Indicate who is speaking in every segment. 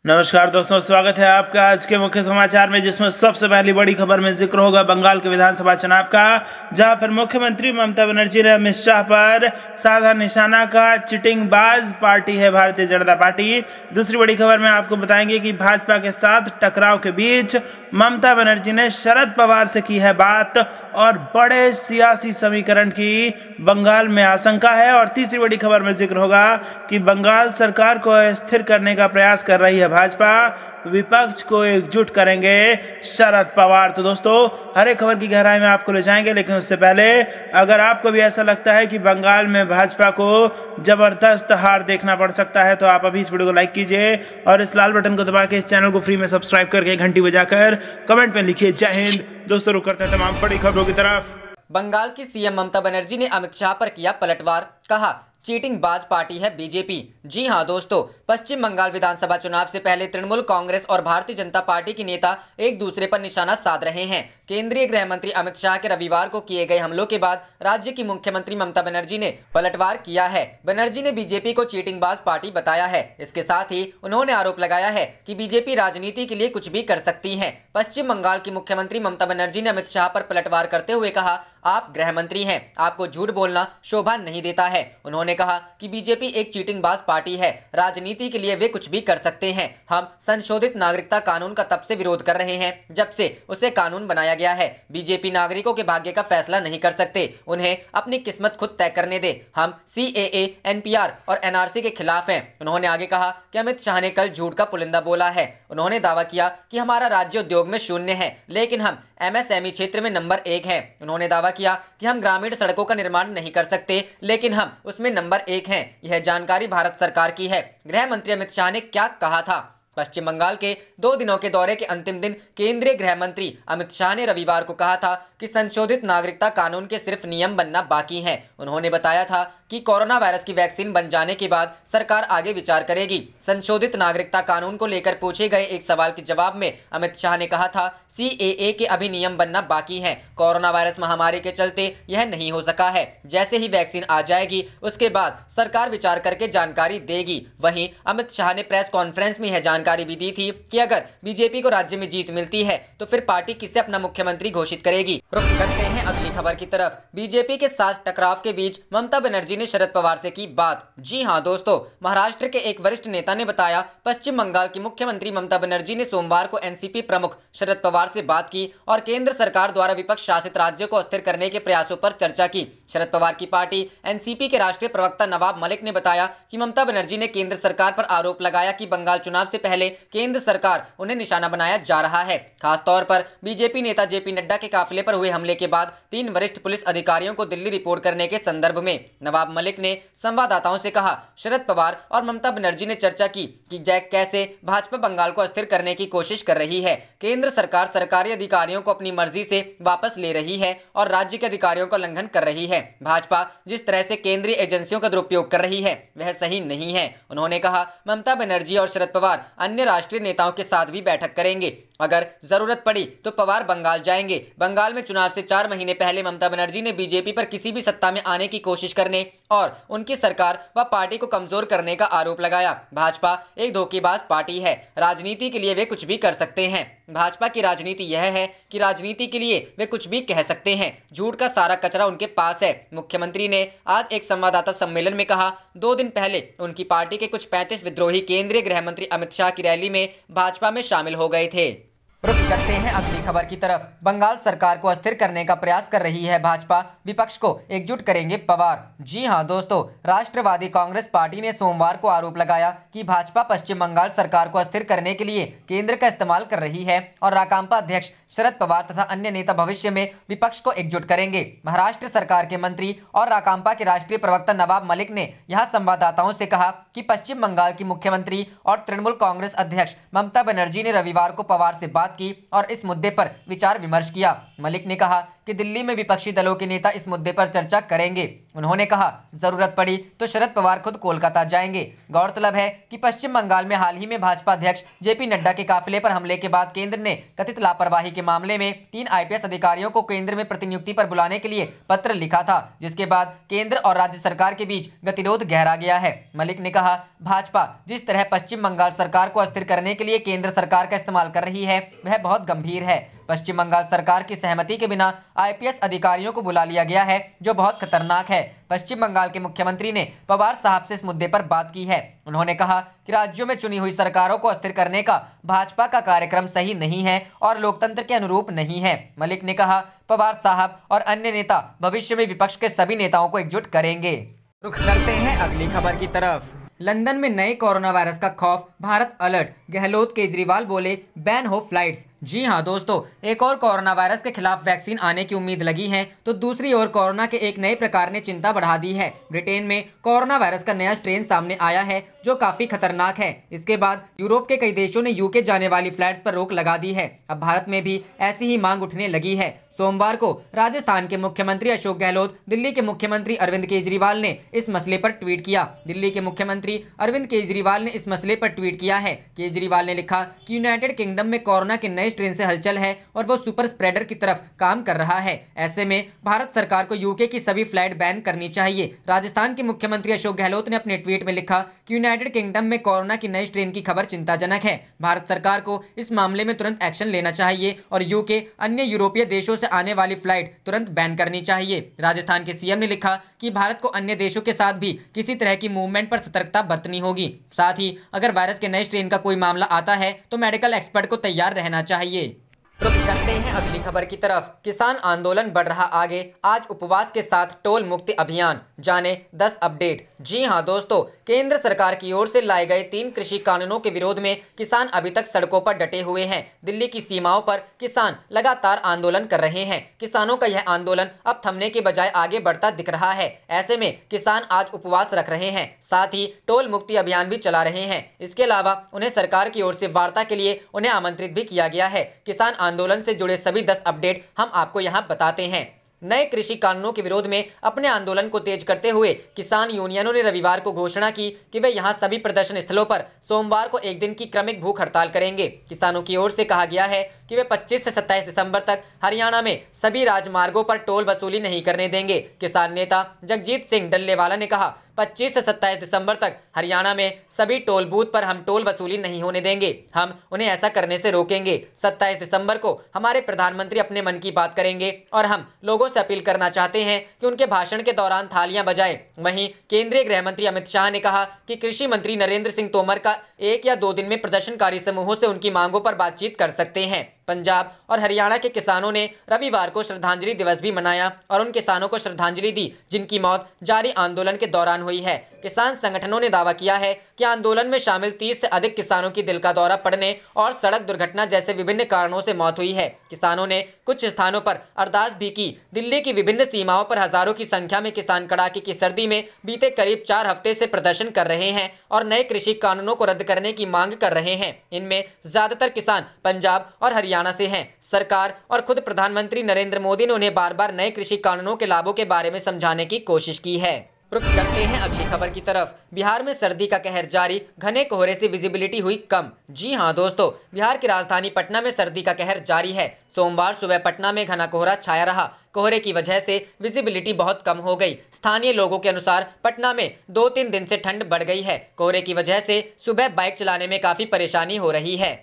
Speaker 1: नमस्कार दोस्तों, स्वागत है आपका आज के मुख्य समाचार में, जिसमें सबसे पहली बड़ी खबर में जिक्र होगा बंगाल के विधानसभा चुनाव का, जहां पर मुख्यमंत्री ममता बनर्जी ने अमित शाह पर साधा निशाना का। चिटिंगबाज पार्टी है भारतीय जनता पार्टी। दूसरी बड़ी खबर में आपको बताएंगे कि भाजपा के साथ टकराव के बीच ममता बनर्जी ने शरद पवार से की है बात और बड़े सियासी समीकरण की बंगाल में आशंका है। और तीसरी बड़ी खबर में जिक्र होगा कि बंगाल सरकार को स्थिर करने का प्रयास कर रही है भाजपा, विपक्ष को एकजुट करेंगे शरद पवार। तो दोस्तों, हर एक खबर की गहराई में आपको ले जाएंगे, लेकिन उससे पहले अगर आपको भी ऐसा लगता है कि बंगाल में भाजपा को जबरदस्त हार देखना पड़ सकता है, तो आप अभी इस वीडियो को लाइक कीजिए और इस लाल बटन को दबा के इस चैनल को फ्री में सब्सक्राइब करके घंटी बजाकर कमेंट में लिखिए जय हिंद। दोस्तों, रुक करते हैं तमाम बड़ी खबरों की तरफ।
Speaker 2: बंगाल की सीएम ममता बनर्जी ने अमित शाह पर किया पलटवार, कहा चीटिंगबाज पार्टी है बीजेपी। जी हां दोस्तों, पश्चिम बंगाल विधानसभा चुनाव से पहले तृणमूल कांग्रेस और भारतीय जनता पार्टी के नेता एक दूसरे पर निशाना साध रहे हैं। केंद्रीय गृह मंत्री अमित शाह के रविवार को किए गए हमलों के बाद राज्य की मुख्यमंत्री ममता बनर्जी ने पलटवार किया है। बनर्जी ने बीजेपी को चीटिंगबाज पार्टी बताया है। इसके साथ ही उन्होंने आरोप लगाया है कि बीजेपी राजनीति के लिए कुछ भी कर सकती है। पश्चिम बंगाल की मुख्यमंत्री ममता बनर्जी ने अमित शाह पर पलटवार करते हुए कहा, आप गृह मंत्री हैं, आपको झूठ बोलना शोभा नहीं देता है। उन्होंने कहा कि बीजेपी एक चीटिंगबाज पार्टी है, राजनीति के लिए वे कुछ भी कर सकते हैं। हम संशोधित नागरिकता कानून का तब से विरोध कर रहे हैं जब से उसे कानून बनाया गया है। बीजेपी नागरिकों के भाग्य का फैसला नहीं कर सकते, उन्हें अपनी किस्मत खुद तय करने दे। हम सीएए, एनपीआर और एनआरसी के खिलाफ हैं। उन्होंने आगे कहा कि अमित शाह ने कल झूठ का पुलिंदा बोला है। उन्होंने दावा किया कि हमारा राज्य उद्योग में शून्य है, लेकिन हम एमएसएमई क्षेत्र में नंबर 1 है। उन्होंने दावा किया कि हम ग्रामीण सड़कों का निर्माण नहीं कर सकते, लेकिन हम उसमें नंबर 1 हैं। यह जानकारी भारत सरकार की है। गृह मंत्री अमित शाह ने क्या कहा था? पश्चिम बंगाल के 2 दिनों के दौरे के अंतिम दिन केंद्रीय गृह मंत्री अमित शाह ने रविवार को कहा था कि संशोधित नागरिकता कानून के सिर्फ नियम बनना बाकी है। उन्होंने बताया था कि कोरोना वायरस की वैक्सीन बन जाने के बाद सरकार आगे विचार करेगी। संशोधित नागरिकता कानून को लेकर पूछे गए एक सवाल के जवाब में अमित शाह ने कहा था, सीएए के अभी नियम बनना बाकी है। कोरोना वायरस महामारी के चलते यह नहीं हो सका है। जैसे ही वैक्सीन आ जाएगी, उसके बाद सरकार विचार करके जानकारी देगी। वहीं अमित शाह ने प्रेस कॉन्फ्रेंस में यह जानकारी भी दी थी कि अगर बीजेपी को राज्य में जीत मिलती है तो फिर पार्टी किसे अपना मुख्यमंत्री घोषित करेगी। रुक करते हैं अगली खबर की तरफ। बीजेपी के साथ टकराव के बीच ममता बनर्जी ने शरद पवार से की बात। जी हां दोस्तों, महाराष्ट्र के एक वरिष्ठ नेता ने बताया, पश्चिम बंगाल की मुख्यमंत्री ममता बनर्जी ने सोमवार को एनसीपी प्रमुख शरद पवार से बात की और केंद्र सरकार द्वारा विपक्ष शासित राज्यों को अस्थिर करने के प्रयासों पर चर्चा की। शरद पवार की पार्टी एनसीपी के राष्ट्रीय प्रवक्ता नवाब मलिक ने बताया कि ममता बनर्जी ने केंद्र सरकार पर आरोप लगाया कि बंगाल चुनाव से पहले केंद्र सरकार उन्हें निशाना बनाया जा रहा है। खासतौर पर बीजेपी नेता जेपी नड्डा के काफिले पर हुए हमले के बाद 3 वरिष्ठ पुलिस अधिकारियों को दिल्ली रिपोर्ट करने के संदर्भ में नवाब मलिक ने संवाददाताओं से कहा, शरद पवार और ममता बनर्जी ने चर्चा की कि कैसे भाजपा बंगाल को अस्थिर करने की कोशिश कर रही है। केंद्र सरकार सरकारी अधिकारियों को अपनी मर्जी से वापस ले रही है और राज्य के अधिकारियों का उल्लंघन कर रही है। भाजपा जिस तरह से केंद्रीय एजेंसियों का दुरुपयोग कर रही है वह सही नहीं है। उन्होंने कहा, ममता बनर्जी और शरद पवार अन्य राष्ट्रीय नेताओं के साथ भी बैठक करेंगे। अगर जरूरत पड़ी तो पवार बंगाल जाएंगे। बंगाल में चुनाव से 4 महीने पहले ममता बनर्जी ने बीजेपी पर किसी भी सत्ता में आने की कोशिश करने और उनकी सरकार व पार्टी को कमजोर करने का आरोप लगाया। भाजपा एक धोखेबाज पार्टी है, राजनीति के लिए वे कुछ भी कर सकते हैं। भाजपा की राजनीति यह है कि राजनीति के लिए वे कुछ भी कह सकते हैं। झूठ का सारा कचरा उनके पास है। मुख्यमंत्री ने आज एक संवाददाता सम्मेलन में कहा, 2 दिन पहले उनकी पार्टी के कुछ 35 विद्रोही केंद्रीय गृह मंत्री अमित शाह की रैली में भाजपा में शामिल हो गए थे। रुक करते हैं अगली खबर की तरफ। बंगाल सरकार को अस्थिर करने का प्रयास कर रही है भाजपा, विपक्ष को एकजुट करेंगे पवार। जी हां दोस्तों, राष्ट्रवादी कांग्रेस पार्टी ने सोमवार को आरोप लगाया कि भाजपा पश्चिम बंगाल सरकार को अस्थिर करने के लिए केंद्र का इस्तेमाल कर रही है और राकांपा अध्यक्ष शरद पवार तथा अन्य नेता भविष्य में विपक्ष को एकजुट करेंगे। महाराष्ट्र सरकार के मंत्री और राकांपा के राष्ट्रीय प्रवक्ता नवाब मलिक ने यहां संवाददाताओं से कहा कि पश्चिम बंगाल की मुख्यमंत्री और तृणमूल कांग्रेस अध्यक्ष ममता बनर्जी ने रविवार को पवार से बात की और इस मुद्दे पर विचार विमर्श किया। मलिक ने कहा कि दिल्ली में विपक्षी दलों के नेता इस मुद्दे पर चर्चा करेंगे। उन्होंने कहा, जरूरत पड़ी तो शरद पवार खुद कोलकाता जाएंगे। गौरतलब है कि पश्चिम बंगाल में हाल ही में भाजपा अध्यक्ष जेपी नड्डा के काफिले पर हमले के बाद केंद्र ने कथित लापरवाही के मामले में 3 आईपीएस अधिकारियों को केंद्र में प्रतिनियुक्ति पर बुलाने के लिए पत्र लिखा था, जिसके बाद केंद्र और राज्य सरकार के बीच गतिरोध गहरा गया है। मलिक ने कहा, भाजपा जिस तरह पश्चिम बंगाल सरकार को अस्थिर करने के लिए केंद्र सरकार का इस्तेमाल कर रही है वह बहुत गंभीर है। पश्चिम बंगाल सरकार की सहमति के बिना आईपीएस अधिकारियों को बुला लिया गया है, जो बहुत खतरनाक है। पश्चिम बंगाल के मुख्यमंत्री ने पवार साहब से इस मुद्दे पर बात की है। उन्होंने कहा कि राज्यों में चुनी हुई सरकारों को अस्थिर करने का भाजपा का कार्यक्रम सही नहीं है और लोकतंत्र के अनुरूप नहीं है। मलिक ने कहा, पवार साहब और अन्य नेता भविष्य में विपक्ष के सभी नेताओं को एकजुट करेंगे। रुख करते हैं अगली खबर की तरफ। लंदन में नए कोरोना वायरस का खौफ, भारत अलर्ट। गहलोत केजरीवाल बोले, बैन हो फ्लाइट्स। जी हां दोस्तों, एक और कोरोना वायरस के खिलाफ वैक्सीन आने की उम्मीद लगी है तो दूसरी ओर कोरोना के एक नए प्रकार ने चिंता बढ़ा दी है। ब्रिटेन में कोरोना वायरस का नया स्ट्रेन सामने आया है जो काफी खतरनाक है। इसके बाद यूरोप के कई देशों ने यूके जाने वाली फ्लाइट्स पर रोक लगा दी है। अब भारत में भी ऐसी ही मांग उठने लगी है। सोमवार को राजस्थान के मुख्यमंत्री अशोक गहलोत, दिल्ली के मुख्यमंत्री अरविंद केजरीवाल ने इस मसले पर ट्वीट किया। दिल्ली के मुख्यमंत्री अरविंद केजरीवाल ने इस मसले पर ट्वीट किया है। केजरीवाल ने लिखा कि यूनाइटेड किंगडम में कोरोना के नए स्ट्रेन से हलचल है और वो सुपर स्प्रेडर की तरफ काम कर रहा है। ऐसे में भारत सरकार को यूके की सभी फ्लाइट बैन करनी चाहिए। राजस्थान के मुख्यमंत्री अशोक गहलोत ने अपने ट्वीट में लिखा कि यूनाइटेड किंगडम में कोरोना की नई स्ट्रेन की खबर चिंताजनक है। भारत सरकार को इस मामले में तुरंत एक्शन लेना चाहिए और यूके अन्य यूरोपीय देशों से आने वाली फ्लाइट तुरंत बैन करनी चाहिए। राजस्थान के सीएम ने लिखा कि भारत को अन्य देशों के साथ भी किसी तरह की मूवमेंट पर सतर्कता बरतनी होगी। साथ ही अगर वायरस के नए स्ट्रेन का कोई मामला आता है तो मेडिकल एक्सपर्ट को तैयार रहना चाहिए। रुक करते हैं अगली खबर की तरफ। किसान आंदोलन बढ़ रहा आगे, आज उपवास के साथ टोल मुक्ति अभियान, जाने 10 अपडेट। जी हां दोस्तों, केंद्र सरकार की ओर से लाए गए 3 कृषि कानूनों के विरोध में किसान अभी तक सड़कों पर डटे हुए हैं। दिल्ली की सीमाओं पर किसान लगातार आंदोलन कर रहे हैं। किसानों का यह आंदोलन अब थमने के बजाय आगे बढ़ता दिख रहा है। ऐसे में किसान आज उपवास रख रहे हैं, साथ ही टोल मुक्ति अभियान भी चला रहे हैं। इसके अलावा उन्हें सरकार की ओर से वार्ता के लिए उन्हें आमंत्रित भी किया गया है। किसान आंदोलन से जुड़े सभी 10 अपडेट हम आपको यहां बताते हैं। नए कृषि कानूनों के विरोध में अपने आंदोलन को तेज करते हुए किसान यूनियनों ने रविवार को घोषणा की कि वे यहां सभी प्रदर्शन स्थलों पर सोमवार को एक दिन की क्रमिक भूख हड़ताल करेंगे। किसानों की ओर से कहा गया है कि वे 25 से 27 दिसंबर तक हरियाणा में सभी राजमार्गों पर टोल वसूली नहीं करने देंगे। किसान नेता जगजीत सिंह डल्लेवाला ने कहा, 25 से 27 दिसंबर तक हरियाणा में सभी टोल बूथ पर हम टोल वसूली नहीं होने देंगे। हम उन्हें ऐसा करने से रोकेंगे। 27 दिसंबर को हमारे प्रधानमंत्री अपने मन की बात करेंगे और हम लोगों से अपील करना चाहते हैं कि उनके भाषण के दौरान थालियां बजाएं। वहीं केंद्रीय गृह मंत्री अमित शाह ने कहा कि कृषि मंत्री नरेंद्र सिंह तोमर का 1 या 2 दिन में प्रदर्शनकारी समूहों से उनकी मांगों पर बातचीत कर सकते हैं। पंजाब और हरियाणा के किसानों ने रविवार को श्रद्धांजलि दिवस भी मनाया और उन किसानों को श्रद्धांजलि दी जिनकी मौत जारी आंदोलन के दौरान हुई है। किसान संगठनों ने दावा किया है कि आंदोलन में शामिल 30 से अधिक किसानों की दिल का दौरा पड़ने और सड़क दुर्घटना जैसे विभिन्न कारणों से मौत हुई है। किसानों ने कुछ स्थानों पर अरदास भी की। दिल्ली की विभिन्न सीमाओं पर हजारों की संख्या में किसान कड़ाके की सर्दी में बीते करीब 4 हफ्ते से प्रदर्शन कर रहे हैं और नए कृषि कानूनों को रद्द करने की मांग कर रहे हैं। इनमें ज्यादातर किसान पंजाब और हरियाणा से हैं। सरकार और खुद प्रधानमंत्री नरेंद्र मोदी ने उन्हें बार बार नए कृषि कानूनों के लाभों के बारे में समझाने की कोशिश की है। रुक करते हैं अगली खबर की तरफ। बिहार में सर्दी का कहर जारी, घने कोहरे से विजिबिलिटी हुई कम। जी हां दोस्तों, बिहार की राजधानी पटना में सर्दी का कहर जारी है। सोमवार सुबह पटना में घना कोहरा छाया रहा। कोहरे की वजह से विजिबिलिटी बहुत कम हो गई। स्थानीय लोगों के अनुसार पटना में 2-3 दिन से ठंड बढ़ गई है। कोहरे की वजह से सुबह बाइक चलाने में काफी परेशानी हो रही है।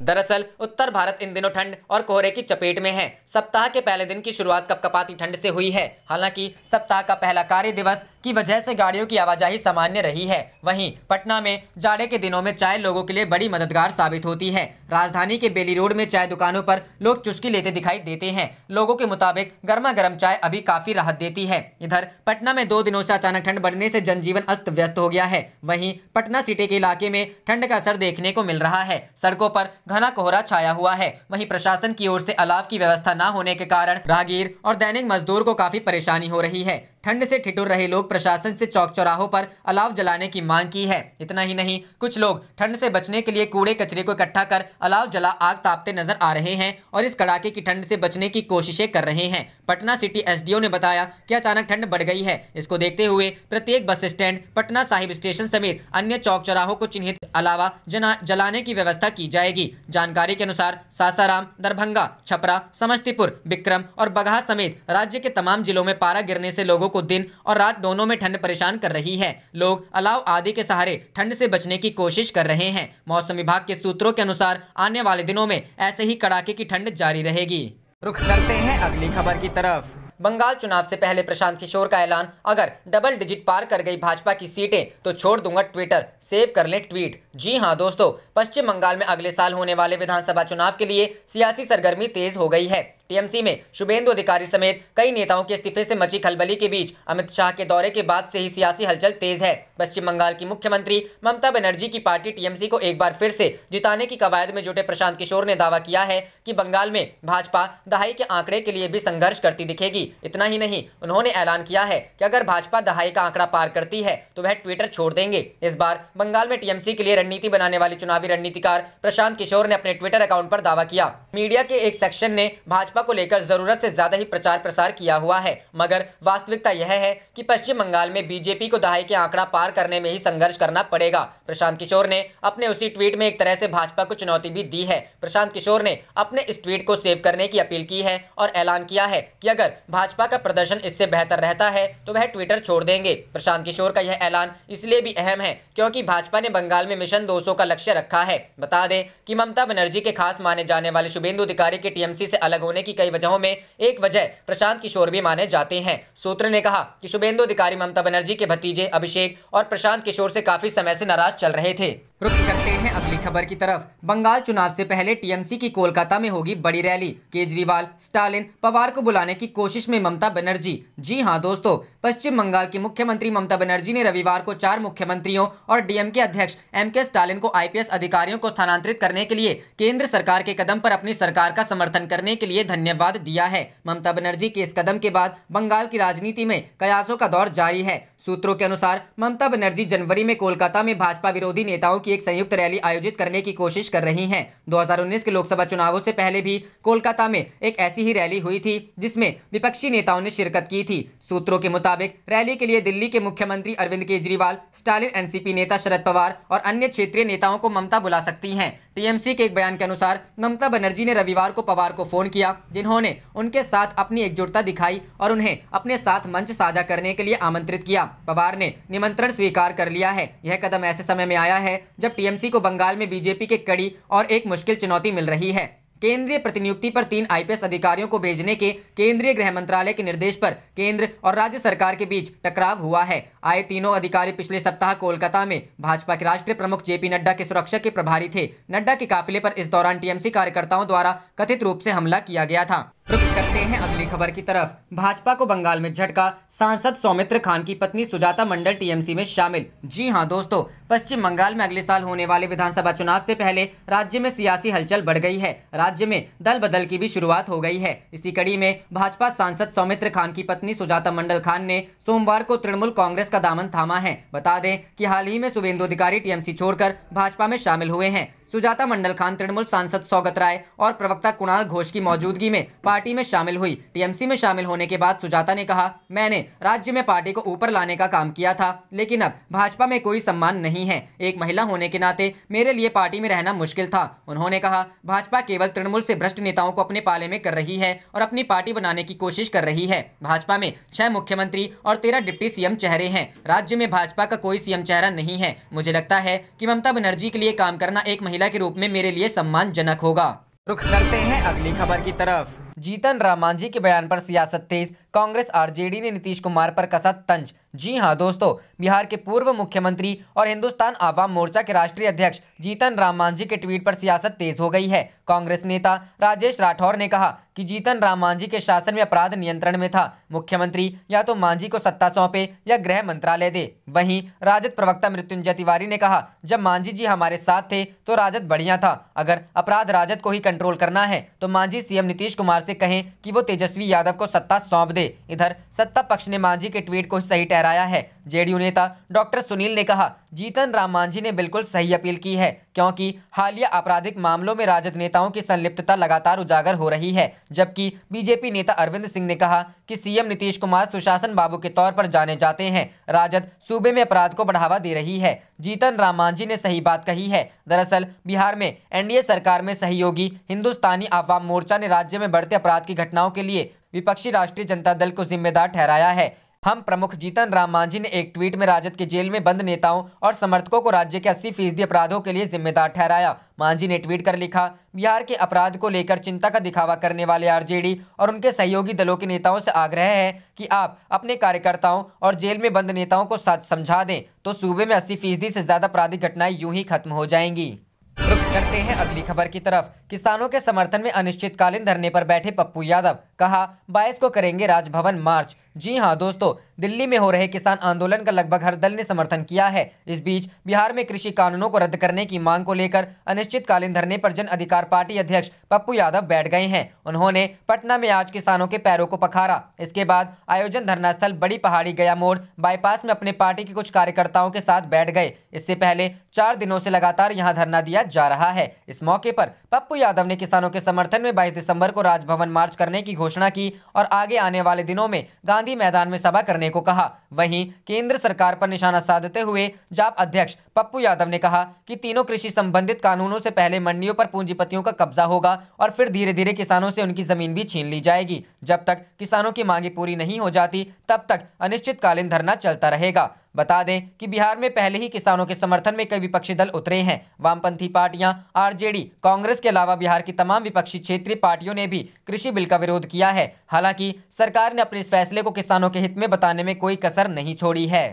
Speaker 2: दरअसल उत्तर भारत इन दिनों ठंड और कोहरे की चपेट में है। सप्ताह के पहले दिन की शुरुआत कपकपाती ठंड से हुई है। हालांकि सप्ताह का पहला कार्य दिवस की वजह से गाड़ियों की आवाजाही सामान्य रही है। वहीं पटना में जाड़े के दिनों में चाय लोगों के लिए बड़ी मददगार साबित होती है। राजधानी के बेली रोड में चाय दुकानों पर लोग चुस्की लेते दिखाई देते हैं। लोगों के मुताबिक गर्मा गर्म चाय अभी काफी राहत देती है। इधर पटना में 2 दिनों से अचानक ठंड बढ़ने से जनजीवन अस्त व्यस्त हो गया है। वहीं पटना सिटी के इलाके में ठंड का असर देखने को मिल रहा है। सड़कों पर घना कोहरा छाया हुआ है। वहीं प्रशासन की ओर से अलाव की व्यवस्था न होने के कारण राहगीर और दैनिक मजदूर को काफी परेशानी हो रही है। ठंड से ठिठुर रहे लोग प्रशासन से चौक चौराहों पर अलाव जलाने की मांग की है। इतना ही नहीं, कुछ लोग ठंड से बचने के लिए कूड़े कचरे को इकट्ठा कर अलाव जला आग तापते नजर आ रहे हैं और इस कड़ाके की ठंड से बचने की कोशिशें कर रहे हैं। पटना सिटी एसडीओ ने बताया कि अचानक ठंड बढ़ गई है। इसको देखते हुए प्रत्येक bus stand, Patna Sahib station समेत अन्य चौक चौराहों को चिन्हित अलावा जलाने की व्यवस्था की जाएगी। जानकारी के अनुसार सासाराम, दरभंगा, छपरा, समस्तीपुर, विक्रम और बगहा समेत राज्य के तमाम जिलों में पारा गिरने से लोगों को दिन और रात दोनों में ठंड परेशान कर रही है। लोग अलाव आदि के सहारे ठंड से बचने की कोशिश कर रहे हैं। मौसम विभाग के सूत्रों के अनुसार आने वाले दिनों में ऐसे ही कड़ाके की ठंड जारी रहेगी। रुख करते हैं अगली खबर की तरफ। बंगाल चुनाव से पहले प्रशांत किशोर का ऐलान, अगर डबल डिजिट पार कर गई भाजपा की सीटें तो छोड़ दूंगा ट्विटर, सेव कर लें ट्वीट। जी हां दोस्तों, पश्चिम बंगाल में अगले साल होने वाले विधानसभा चुनाव के लिए सियासी सरगर्मी तेज हो गई है। टीएमसी में शुभेंदु अधिकारी समेत कई नेताओं के इस्तीफे से मची खलबली के बीच अमित शाह के दौरे के बाद से ही सियासी हलचल तेज है। पश्चिम बंगाल की मुख्यमंत्री ममता बनर्जी की पार्टी टीएमसी को एक बार फिर से जिताने की कवायद में जुटे प्रशांत किशोर ने दावा किया है कि बंगाल में भाजपा दहाई के आंकड़े के लिए भी संघर्ष करती दिखेगी। इतना ही नहीं, उन्होंने ऐलान किया है कि अगर भाजपा दहाई का आंकड़ा पार करती है तो वह ट्विटर छोड़ देंगे। इस बार बंगाल में टीएमसी के लिए रणनीति बनाने वाले चुनावी रणनीतिकार प्रशांत किशोर ने अपने ट्विटर अकाउंट पर दावा किया। मीडिया के एक सेक्शन ने भाजपा को लेकर जरूरत से ज्यादा ही प्रचार प्रसार किया हुआ है, मगर वास्तविकता यह है कि पश्चिम बंगाल में बीजेपी को दहाई के आंकड़ा पार करने में ही संघर्ष करना पड़ेगा। प्रशांत किशोर ने अपने उसी ट्वीट में एक तरह से भाजपा को चुनौती भी दी है। प्रशांत किशोर ने अपने इस ट्वीट को सेव करने की अपील की है और ऐलान किया है कि अगर भाजपा का प्रदर्शन इससे बेहतर रहता है तो वह ट्विटर छोड़ देंगे। प्रशांत किशोर का यह ऐलान इसलिए भी अहम है क्योंकि भाजपा ने बंगाल में मिशन 200 का लक्ष्य रखा है। बता दें कि ममता बनर्जी के खास माने जाने वाले शुभेंदु अधिकारी के टीएमसी से अलग होने की कई वजहों में एक वजह प्रशांत किशोर भी माने जाते हैं। सूत्र ने कहा कि शुभेंदु अधिकारी ममता बनर्जी के भतीजे अभिषेक और प्रशांत किशोर से काफी समय से नाराज चल रहे थे। रुक करते हैं अगली खबर की तरफ। बंगाल चुनाव से पहले टीएमसी की कोलकाता में होगी बड़ी रैली। केजरीवाल, स्टालिन, पवार को बुलाने की कोशिश में ममता बनर्जी। जी हां दोस्तों, पश्चिम बंगाल की मुख्यमंत्री ममता बनर्जी ने रविवार को 4 मुख्यमंत्रियों और डीएमके अध्यक्ष एमके स्टालिन को आईपीएस अधिकारियों को स्थानांतरित करने के लिए केंद्र सरकार के कदम पर अपनी सरकार का समर्थन करने के लिए धन्यवाद दिया है। ममता बनर्जी के इस कदम के बाद बंगाल की राजनीति में कयासों का दौर जारी है। सूत्रों के अनुसार ममता बनर्जी जनवरी में कोलकाता में भाजपा विरोधी नेताओं की एक संयुक्त रैली आयोजित करने की कोशिश कर रही हैं। 2019 के लोकसभा चुनावों से पहले भी कोलकाता में एक ऐसी ही रैली हुई थी जिसमें विपक्षी नेताओं ने शिरकत की थी। सूत्रों के मुताबिक रैली के लिए दिल्ली के मुख्यमंत्री अरविंद केजरीवाल, स्टालिन, एनसीपी नेता शरद पवार और अन्य क्षेत्रीय नेताओं को ममता बुला सकती हैं। टीएमसी के एक बयान के अनुसार ममता बनर्जी ने रविवार को पवार को फोन किया, जिन्होंने उनके साथ अपनी एकजुटता दिखाई और उन्हें अपने साथ मंच साझा करने के लिए आमंत्रित किया। पवार ने निमंत्रण स्वीकार कर लिया है। यह कदम ऐसे समय में आया है जब टीएमसी को बंगाल में बीजेपी के कड़ी और एक मुश्किल चुनौती मिल रही है। केंद्रीय प्रतिनियुक्ति पर 3 आईपीएस अधिकारियों को भेजने के केंद्रीय गृह मंत्रालय के निर्देश पर केंद्र और राज्य सरकार के बीच टकराव हुआ है। आए तीनों अधिकारी पिछले सप्ताह कोलकाता में भाजपा के राष्ट्रीय प्रमुख जेपी नड्डा के सुरक्षा के प्रभारी थे। नड्डा के काफिले पर इस दौरान टीएमसी कार्यकर्ताओं द्वारा कथित रूप से हमला किया गया था। रुक करते हैं अगली खबर की तरफ। भाजपा को बंगाल में झटका, सांसद सौमित्र खान की पत्नी सुजाता मंडल टीएमसी में शामिल। जी हां दोस्तों, पश्चिम बंगाल में अगले साल होने वाले विधानसभा चुनाव से पहले राज्य में सियासी हलचल बढ़ गई है। राज्य में दल बदल की भी शुरुआत हो गई है। इसी कड़ी में भाजपा सांसद सौमित्र खान की पत्नी सुजाता मंडल खान ने सोमवार को तृणमूल कांग्रेस का दामन थामा है। बता दें कि हाल ही में शुभेंदु अधिकारी टीएमसी छोड़कर भाजपा में शामिल हुए हैं। सुजाता मंडल खान तृणमूल सांसद सौगत राय और प्रवक्ता कुणाल घोष की मौजूदगी में पार्टी में शामिल हुई। टीएमसी में शामिल होने के बाद सुजाता ने कहा, मैंने राज्य में पार्टी को ऊपर लाने का काम किया था, लेकिन अब भाजपा में कोई सम्मान नहीं है। एक महिला होने के नाते मेरे लिए पार्टी में रहना मुश्किल था। उन्होंने कहा, भाजपा केवल तृणमूल से भ्रष्ट नेताओं को अपने पाले में कर रही है और अपनी पार्टी बनाने की कोशिश कर रही है। भाजपा में 6 मुख्यमंत्री और 13 डिप्टी सीएम चेहरे हैं। राज्य में भाजपा का कोई सीएम चेहरा नहीं है। मुझे लगता है कि ममता बनर्जी के लिए काम करना एक महिला के रूप में मेरे लिए सम्मानजनक होगा। रुख करते हैं अगली खबर की तरफ। जीतन राम मांझी के बयान पर सियासत तेज, कांग्रेस आरजेडी ने नीतीश कुमार पर कसा तंज। जी हां दोस्तों, बिहार के पूर्व मुख्यमंत्री और हिंदुस्तान आवाम मोर्चा के राष्ट्रीय अध्यक्ष जीतन राम मांझी के ट्वीट पर सियासत तेज हो गई है। कांग्रेस नेता राजेश राठौर ने कहा कि जीतन राम मांझी के शासन में अपराध नियंत्रण में था, मुख्यमंत्री या तो मांझी को सत्ता सौंपे या गृह मंत्रालय दे। वहीं राजद प्रवक्ता मृत्युंजय तिवारी ने कहा, जब मांझी जी हमारे साथ थे तो राजद बढ़िया था, अगर अपराध राजद को ही कंट्रोल करना है तो मांझी सीएम नीतीश कुमार से कहें कि वो तेजस्वी यादव को सत्ता सौंप दे। इधर सत्ता पक्ष ने मांझी के ट्वीट को सही ठहराया है। जेडीयू नेता डॉक्टर सुनील ने कहा, जीतन राम मांझी ने बिल्कुल सही अपील की है, क्योंकि हालिया आपराधिक मामलों में राजद नेताओं की संलिप्तता लगातार उजागर हो रही है। जबकि बीजेपी नेता अरविंद सिंह ने कहा कि सीएम नीतीश कुमार सुशासन बाबू के तौर पर जाने जाते हैं, राजद सूबे में अपराध को बढ़ावा दे रही है। जीतन राम मांझी ने सही बात कही है। दरअसल बिहार में एनडीए सरकार में सहयोगी हिंदुस्तानी आवाम मोर्चा ने राज्य में बढ़ते अपराध की घटनाओं के लिए विपक्षी राष्ट्रीय जनता दल को जिम्मेदार ठहराया है। हम प्रमुख जीतन राम मांझी ने एक ट्वीट में राजद के जेल में बंद नेताओं और समर्थकों को राज्य के 80% अपराधों के लिए जिम्मेदार ठहराया। मांझी ने ट्वीट कर लिखा, बिहार के अपराध को लेकर चिंता का दिखावा करने वाले आरजेडी और उनके सहयोगी दलों के नेताओं से आग्रह है कि आप अपने कार्यकर्ताओं और जेल में बंद नेताओं को सच समझा दें, तो सूबे में 80% से ज्यादा आपराधिक घटनाएं यूं ही खत्म हो जाएंगी। रुक करते हैं अगली खबर की तरफ। किसानों के समर्थन में अनिश्चितकालीन धरने पर बैठे पप्पू यादव, कहा 22 को करेंगे राजभवन मार्च। जी हां दोस्तों, दिल्ली में हो रहे किसान आंदोलन का लगभग हर दल ने समर्थन किया है। इस बीच बिहार में कृषि कानूनों को रद्द करने की मांग को लेकर अनिश्चितकालीन धरने पर जन अधिकार पार्टी अध्यक्ष पप्पू यादव बैठ गए हैं। उन्होंने पटना में आज किसानों के पैरों को पखारा। इसके बाद आयोजन धरना स्थल बड़ी पहाड़ी गया मोड़ बाईपास में अपने पार्टी के कुछ कार्यकर्ताओं के साथ बैठ गए। इससे पहले 4 दिनों से लगातार यहां धरना दिया जा रहा है। इस मौके पर पप्पू यादव ने किसानों के समर्थन में 22 दिसंबर को राजभवन मार्च करने की घोषणा की और आगे आने वाले दिनों में गांधी मैदान में सभा करने को कहा। वहीं केंद्र सरकार पर निशाना साधते हुए जाप अध्यक्ष पप्पू यादव ने कहा कि तीनों कृषि संबंधित कानूनों से पहले मंडियों पर पूंजीपतियों का कब्जा होगा और फिर धीरे धीरे किसानों से उनकी जमीन भी छीन ली जाएगी। जब तक किसानों की मांगे पूरी नहीं हो जाती तब तक अनिश्चितकालीन धरना चलता रहेगा। बता दें कि बिहार में पहले ही किसानों के समर्थन में कई विपक्षी दल उतरे हैं। वामपंथी पार्टियां, आरजेडी, कांग्रेस के अलावा बिहार की तमाम विपक्षी क्षेत्रीय पार्टियों ने भी कृषि बिल का विरोध किया है। हालांकि सरकार ने अपने इस फैसले को किसानों के हित में बताने में कोई कसर नहीं छोड़ी है।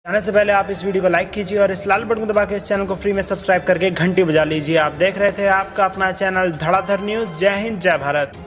Speaker 1: जाने से पहले आप इस वीडियो को लाइक कीजिए और इस लाल बटन को दबा के इस चैनल को फ्री में सब्सक्राइब करके घंटी बजा लीजिए। आप देख रहे थे आपका अपना चैनल धड़ाधड़ न्यूज। जय हिंद, जय भारत।